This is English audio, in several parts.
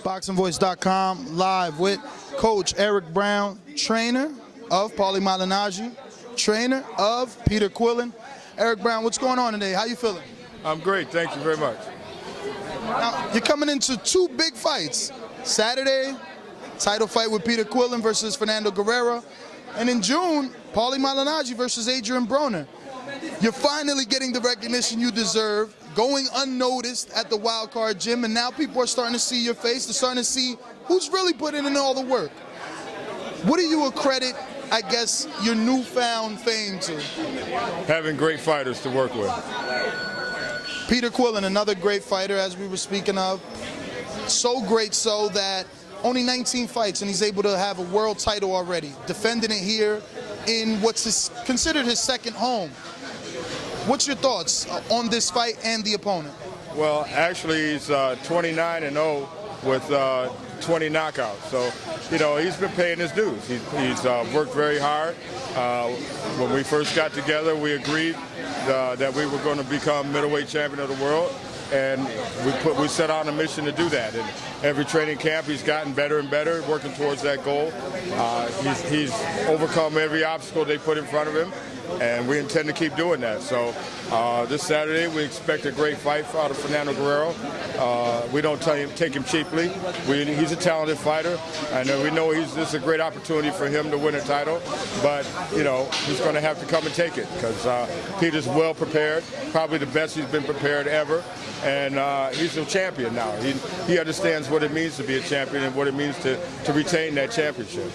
BoxingVoice.com, live with Coach Eric Brown, trainer of Paulie Malignaggi, trainer of Peter Quillin. Eric Brown, what's going on today? How you feeling? I'm great, thank you very much. Now, you're coming into two big fights. Saturday, title fight with Peter Quillin versus Fernando Guerrero. And in June, Paulie Malignaggi versus Adrian Broner. You're finally getting the recognition you deserve, going unnoticed at the Wild Card Gym, and now people are starting to see your face. They're starting to see who's really putting in all the work. What do you accredit, I guess, your newfound fame to? Having great fighters to work with. Peter Quillin, another great fighter, as we were speaking of. So great so that only 19 fights, and he's able to have a world title already, defending it here in what's considered his second home. What's your thoughts on this fight and the opponent? Well, actually, he's 29-0 with 20 knockouts. So, you know, he's been paying his dues. He's worked very hard. When we first got together, we agreed that we were going to become middleweight champion of the world. And we set out on a mission to do that. And every training camp, he's gotten better and better, working towards that goal. He's overcome every obstacle they put in front of him, and we intend to keep doing that. So this Saturday, we expect a great fight out of Fernando Guerrero. We don't take him cheaply. He's a talented fighter, and we know this is a great opportunity for him to win a title. But, you know, he's going to have to come and take it because Peter's well prepared, probably the best he's been prepared ever. And he's a champion now. He understands what it means to be a champion and what it means to retain that championship.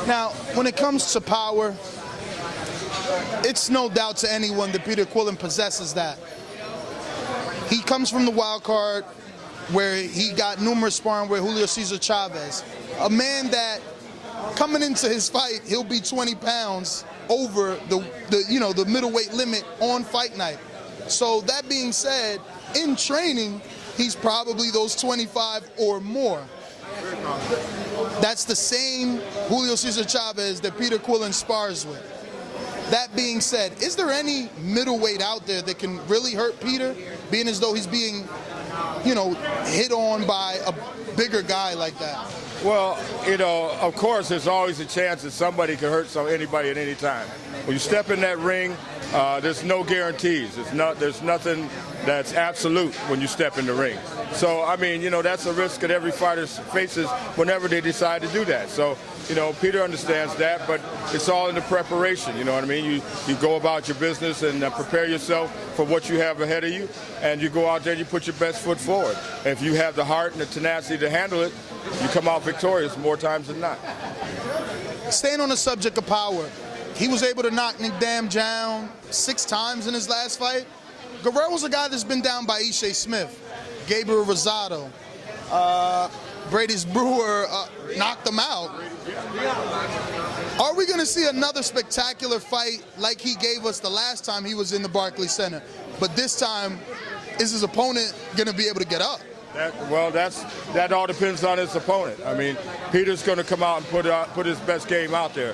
Now, when it comes to power, it's no doubt to anyone that Peter Quillin possesses that. He comes from the wild card where he got numerous sparring with Julio Cesar Chavez, a man that coming into his fight, he'll be 20 pounds over the middleweight limit on fight night. So that being said, in training, he's probably those 25 or more. That's the same Julio Cesar Chavez that Peter Quillin spars with. That being said, is there any middleweight out there that can really hurt Peter, being as though he's being, hit on by a bigger guy like that? Well, of course, there's always a chance that somebody could hurt anybody at any time. When you step in that ring, there's no guarantees. There's nothing that's absolute when you step in the ring. So, I mean, that's a risk that every fighter faces whenever they decide to do that. So, Peter understands that, but it's all in the preparation, you know what I mean? You go about your business and prepare yourself for what you have ahead of you, and you go out there and you put your best foot forward. And if you have the heart and the tenacity to handle it, you come out victorious more times than not. Staying on the subject of power, he was able to knock Nick Dam down 6 times in his last fight. Guerrero's a guy that's been down by Ishe Smith, Gabriel Rosado, Brady's Brewer knocked him out. Are we going to see another spectacular fight like he gave us the last time he was in the Barclays Center? But this time, is his opponent going to be able to get up? That all depends on his opponent. I mean, Peter's going to come out and put his best game out there.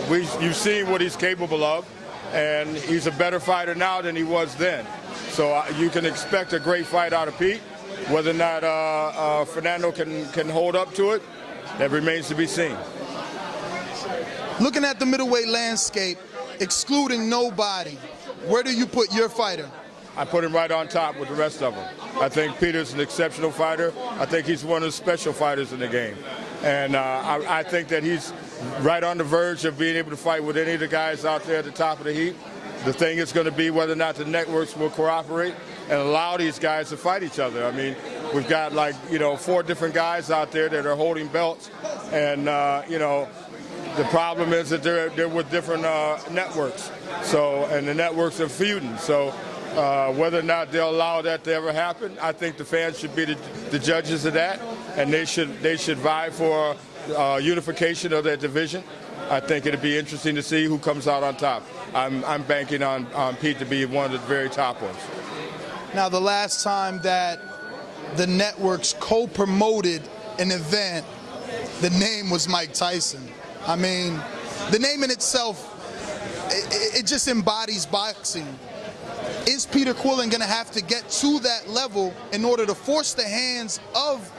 You've seen what he's capable of, and he's a better fighter now than he was then. So you can expect a great fight out of Pete. Whether or not Fernando can hold up to it, that remains to be seen. Looking at the middleweight landscape, excluding nobody, where do you put your fighter? I put him right on top with the rest of them. I think Peter's an exceptional fighter. I think he's one of the special fighters in the game. And I think that he's right on the verge of being able to fight with any of the guys out there at the top of the heap. The thing is going to be whether or not the networks will cooperate and allow these guys to fight each other. I mean, we've got 4 different guys out there that are holding belts. And, the problem is that they're with different networks. So, and the networks are feuding. So, whether or not they'll allow that to ever happen, I think the fans should be the judges of that, and they should vie for unification of that division. I think it'd be interesting to see who comes out on top. I'm banking on Pete to be one of the very top ones. Now, the last time that the networks co-promoted an event, the name was Mike Tyson. I mean, the name in itself, it just embodies boxing. Is Peter Quillin going to have to get to that level in order to force the hands of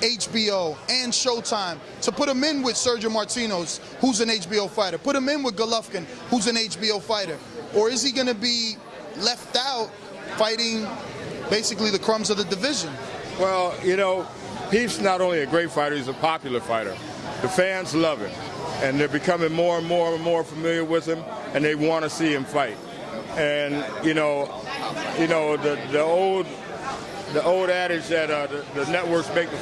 HBO and Showtime to put him in with Sergio Martinez, who's an HBO fighter, put him in with Golovkin, who's an HBO fighter? Or is he going to be left out fighting basically the crumbs of the division? Well, you know, he's not only a great fighter, he's a popular fighter. The fans love him, and they're becoming more and more and more familiar with him, and they want to see him fight. And the old adage that the networks make the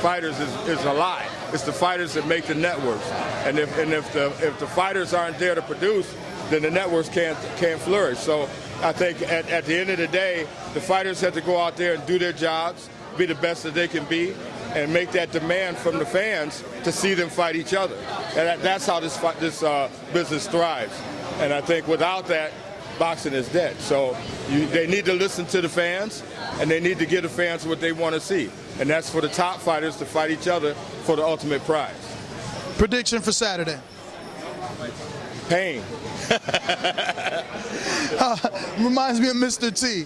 fighters is a lie. It's the fighters that make the networks, and if the fighters aren't there to produce, then the networks can't flourish. So I think at the end of the day, the fighters have to go out there and do their jobs, be the best that they can be, and make that demand from the fans to see them fight each other. And that's how this business thrives. And I think without that, boxing is dead. So they need to listen to the fans, and they need to give the fans what they want to see. And that's for the top fighters to fight each other for the ultimate prize. Prediction for Saturday? Pain. Reminds me of Mr. T.